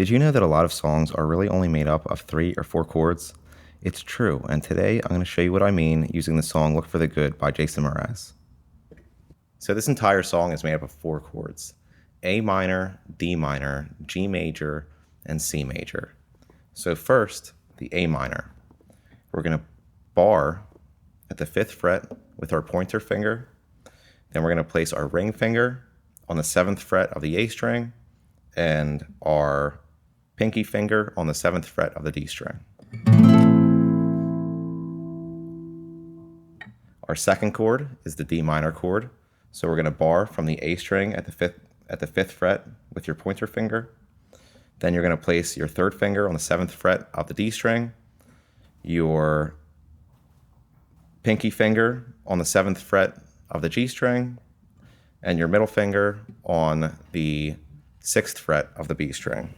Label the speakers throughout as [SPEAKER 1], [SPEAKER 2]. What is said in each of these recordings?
[SPEAKER 1] Did you know that a lot of songs are really only made up of 3 or 4 chords? It's true, and today I'm going to show you what I mean using the song Look for the Good by Jason Mraz. So this entire song is made up of 4 chords: A minor, D minor, G major, and C major. So first, the A minor. We're going to bar at the 5th fret with our pointer finger. Then we're going to place our ring finger on the 7th fret of the A string and our pinky finger on the 7th fret of the D string. Our second chord is the D minor chord. So we're going to bar from the A string at the 5th fret with your pointer finger. Then you're going to place your 3rd finger on the 7th fret of the D string, your pinky finger on the 7th fret of the G string, and your middle finger on the 6th fret of the B string.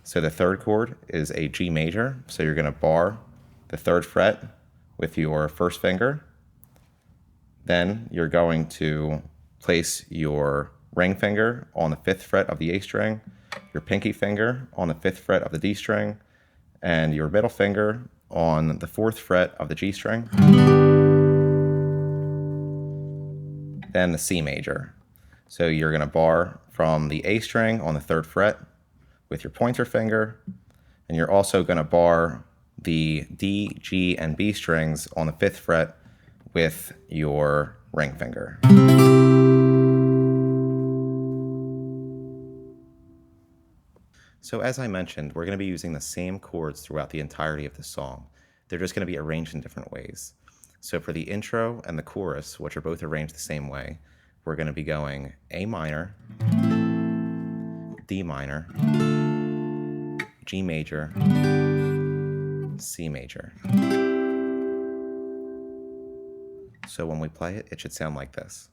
[SPEAKER 1] So the third chord is a G major. So you're going to bar the 3rd fret with your 1st finger. Then you're going to place your ring finger on the 5th fret of the A string, your pinky finger on the 5th fret of the D string, and your middle finger on the 4th fret of the G string. Then the C major. So you're going to bar from the A string on the 3rd fret with your pointer finger, and you're also going to bar the D, G, and B strings on the 5th fret with your ring finger. So as I mentioned, we're going to be using the same chords throughout the entirety of the song. They're just going to be arranged in different ways. So for the intro and the chorus, which are both arranged the same way, we're going to be going A minor, D minor, G major, C major. So when we play it, it should sound like this.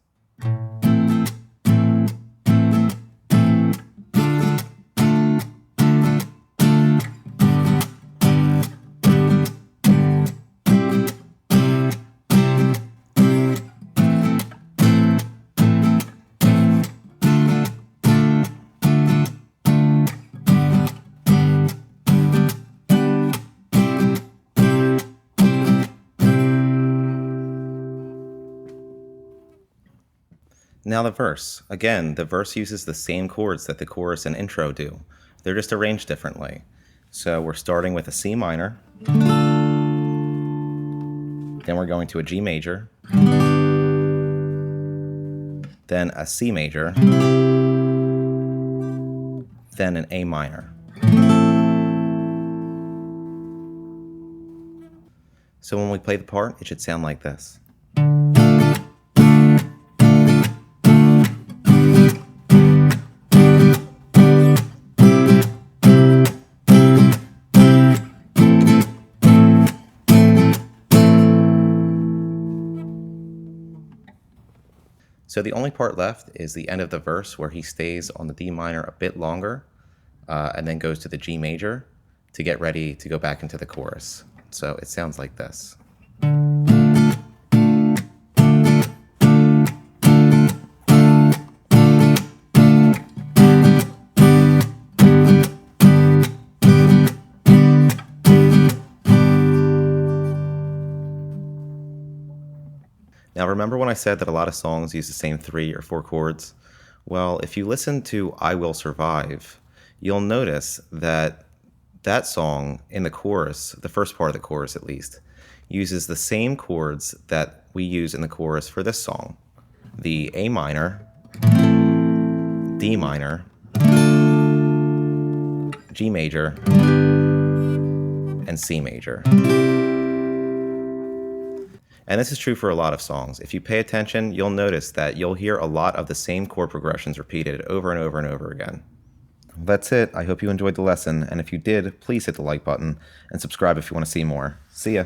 [SPEAKER 1] Now the verse. Again, the verse uses the same chords that the chorus and intro do. They're just arranged differently. So we're starting with a C minor. Then we're going to a G major. Then a C major. Then an A minor. So when we play the part, it should sound like this. So the only part left is the end of the verse where he stays on the D minor a bit longer and then goes to the G major to get ready to go back into the chorus. So it sounds like this. Now remember when I said that a lot of songs use the same 3 or 4 chords? Well, if you listen to I Will Survive, you'll notice that that song in the chorus, the first part of the chorus at least, uses the same chords that we use in the chorus for this song. The A minor, D minor, G major, and C major. And this is true for a lot of songs. If you pay attention, you'll notice that you'll hear a lot of the same chord progressions repeated over and over and over again. That's it. I hope you enjoyed the lesson, and if you did, please hit the like button and subscribe if you want to see more. See ya.